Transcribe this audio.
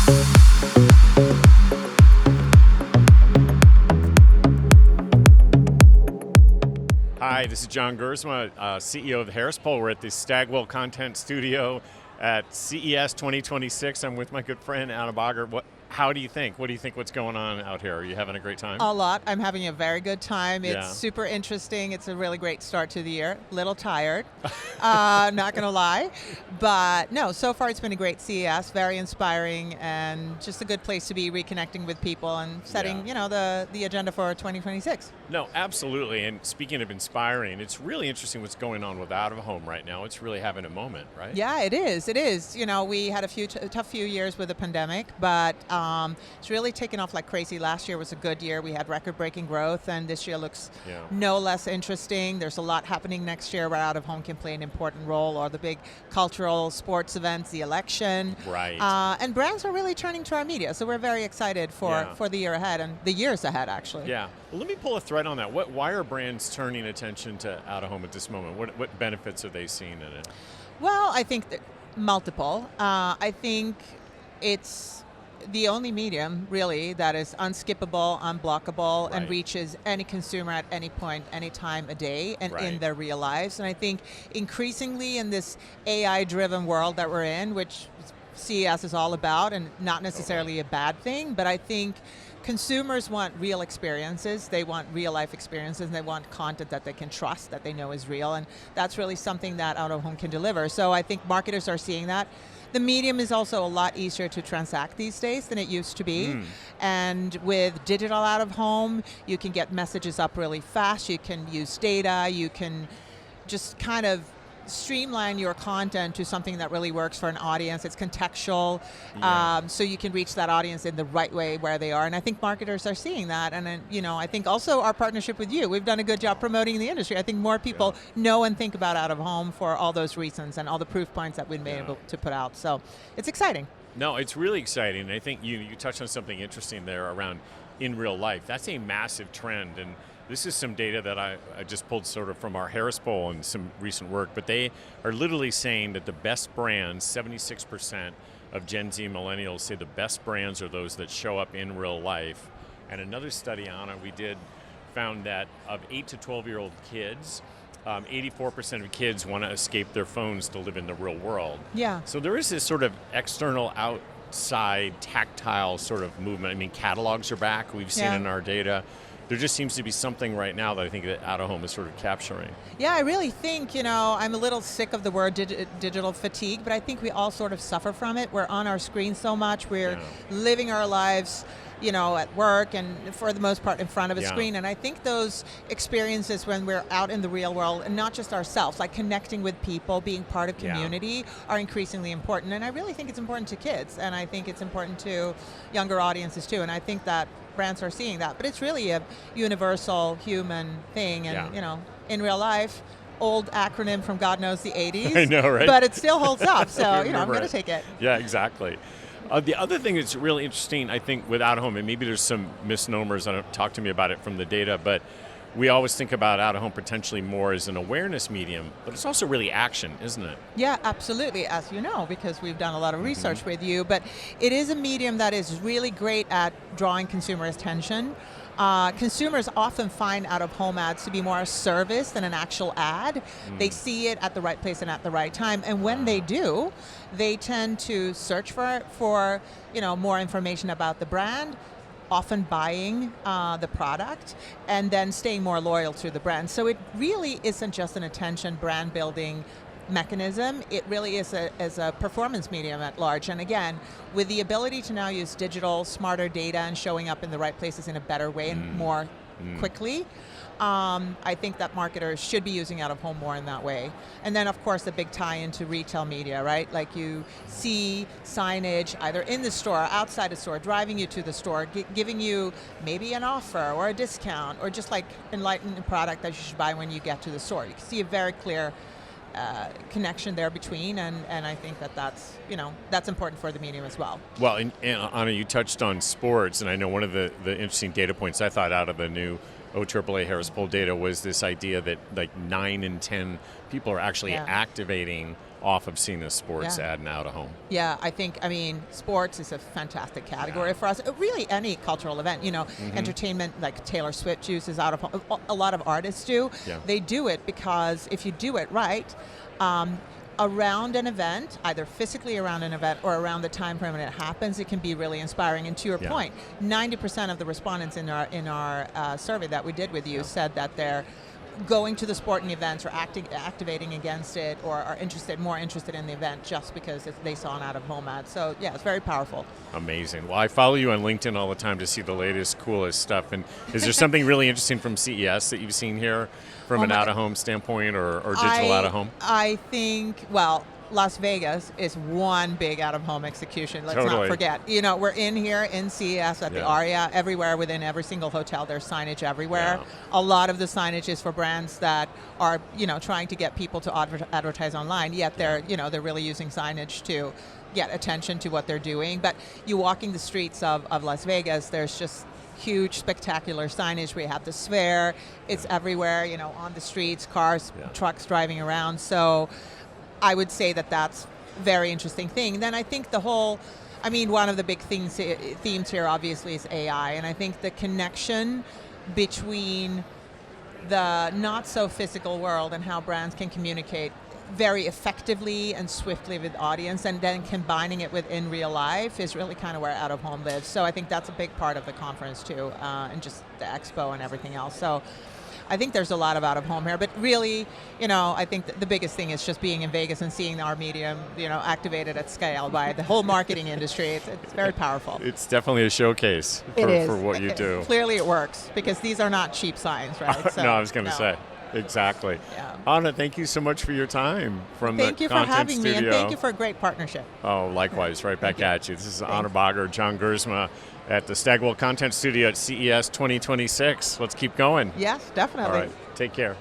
Hi, this is John Gerzema, CEO of the Harris Poll. We're at the Stagwell Content Studio at CES 2026. I'm with my good friend Anna Bager. How do you think? What do you think what's going on out here? Are you having a great time? A lot. I'm having a very good time. It's Yeah. super interesting. It's a really great start to the year. Little tired, not gonna lie. But no, so far it's been a great CES, very inspiring, and just a good place to be reconnecting with people and setting, the agenda for 2026. No, absolutely. And speaking of inspiring, it's really interesting what's going on with out of home right now. It's really having a moment, right? Yeah, it is. It is. We had a tough few years with the pandemic, but it's really taken off like crazy. Last year was a good year. We had record-breaking growth, and this year looks no less interesting. There's a lot happening next year where out of home can play an important role, or the big cultural sports events, the election. Right. And brands are really turning to our media, so we're very excited for the year ahead and the years ahead, actually. Yeah. Well, let me pull a thread on that. Why are brands turning attention to out of home at this moment? What benefits are they seeing in it? Well, I think multiple. I think it's the only medium, really, that is unskippable, unblockable, and reaches any consumer at any point, any time a day, and in their real lives. And I think increasingly in this AI-driven world that we're in, which CES is all about, and not necessarily a bad thing, but I think consumers want real experiences. They want real life experiences, and they want content that they can trust, that they know is real, and that's really something that out of home can deliver. So I think marketers are seeing that. The medium is also a lot easier to transact these days than it used to be. And with digital out of home, you can get messages up really fast. You can use data. You can just kind of streamline your content to something that really works for an audience. It's contextual, so you can reach that audience in the right way where they are. And I think marketers are seeing that. And I think also our partnership with you, we've done a good job promoting the industry. I think more people know and think about out of home for all those reasons and all the proof points that we've been able to put out. So it's exciting. No, it's really exciting. I think you touched on something interesting there around in real life. That's a massive trend, and this is some data that I just pulled sort of from our Harris Poll and some recent work, but they are literally saying that the best brands, 76% of Gen Z millennials say the best brands are those that show up in real life. And another study, Anna, we did found that of 8 to 12-year-old kids, 84% of kids want to escape their phones to live in the real world. Yeah. So there is this sort of external outside tactile sort of movement. I mean, catalogs are back, we've seen in our data. There just seems to be something right now that I think that out of home is sort of capturing. Yeah, I really think, I'm a little sick of the word digital fatigue, but I think we all sort of suffer from it. We're on our screen so much. We're living our lives, at work and for the most part in front of a screen. And I think those experiences when we're out in the real world, and not just ourselves, like connecting with people, being part of community, are increasingly important. And I really think it's important to kids, and I think it's important to younger audiences too. And I think that brands are seeing that, but it's really a universal human thing. And in real life, old acronym from God knows the 80s. I know, right? But it still holds up, so I'm going to take it. Yeah, exactly. The other thing that's really interesting, I think, with out of home, and maybe there's some misnomers, talk to me about it from the data, but we always think about out of home potentially more as an awareness medium, but it's also really action, isn't it? Yeah, absolutely, as you know, because we've done a lot of research with you, but it is a medium that is really great at drawing consumer attention. Consumers often find out-of-home ads to be more a service than an actual ad. They see it at the right place and at the right time, and when they do, they tend to search for more information about the brand, often buying the product, and then staying more loyal to the brand. So it really isn't just an attention brand building mechanism. It really is a performance medium at large. And again, with the ability to now use digital, smarter data and showing up in the right places in a better way and more quickly, I think that marketers should be using out of home more in that way. And then of course the big tie into retail media, right? Like you see signage either in the store, outside the store, driving you to the store, giving you maybe an offer or a discount, or just like enlighten a product that you should buy when you get to the store. You can see a very clear connection there between, and I think that's important for the medium as well. Well, and Anna, you touched on sports, and I know one of the interesting data points I thought out of the new OAAA Harris Poll data was this idea that like 9 in 10 people are actually activating off of seeing a sports ad and out of home. Yeah, I mean, sports is a fantastic category for us. Really, any cultural event, entertainment, like Taylor Swift uses out of home. A lot of artists do. Yeah. They do it because if you do it right, around an event, either physically around an event or around the time frame when it happens, it can be really inspiring. And to your point, 90% of the respondents in our survey that we did with you said that they're going to the sporting events or activating against it, or are more interested in the event just because they saw an out-of-home ad. So yeah, it's very powerful. Amazing. Well, I follow you on LinkedIn all the time to see the latest, coolest stuff. And is there something really interesting from CES that you've seen here from an out-of-home standpoint or digital out-of-home? I think, well, Las Vegas is one big out-of-home execution. Let's not forget. We're in here in CES at the Aria. Everywhere within every single hotel, there's signage everywhere. Yeah. A lot of the signage is for brands that are, trying to get people to advertise online. Yet they're really using signage to get attention to what they're doing. But you walking the streets of Las Vegas, there's just huge, spectacular signage. We have the Sphere. It's everywhere. On the streets, cars, trucks driving around. So I would say that that's a very interesting thing. Then I think one of the big themes here obviously is AI, and I think the connection between the not so physical world and how brands can communicate very effectively and swiftly with audience, and then combining it with in real life is really kind of where out of home lives. So I think that's a big part of the conference too, and just the expo and everything else. So I think there's a lot of out of home here, but really, I think the biggest thing is just being in Vegas and seeing our medium, activated at scale by the whole marketing industry. It's very powerful. It's definitely a showcase for what you do. Clearly it works, because these are not cheap signs, right? So, no, I was going to say. Exactly. Yeah. Anna, thank you so much for your time from the Content Studio. Thank you for having me, and thank you for a great partnership. Oh, likewise, right back at you. This is Anna Bager, John Gerzema at the Stagwell Content Studio at CES 2026. Let's keep going. Yes, definitely. All right, take care.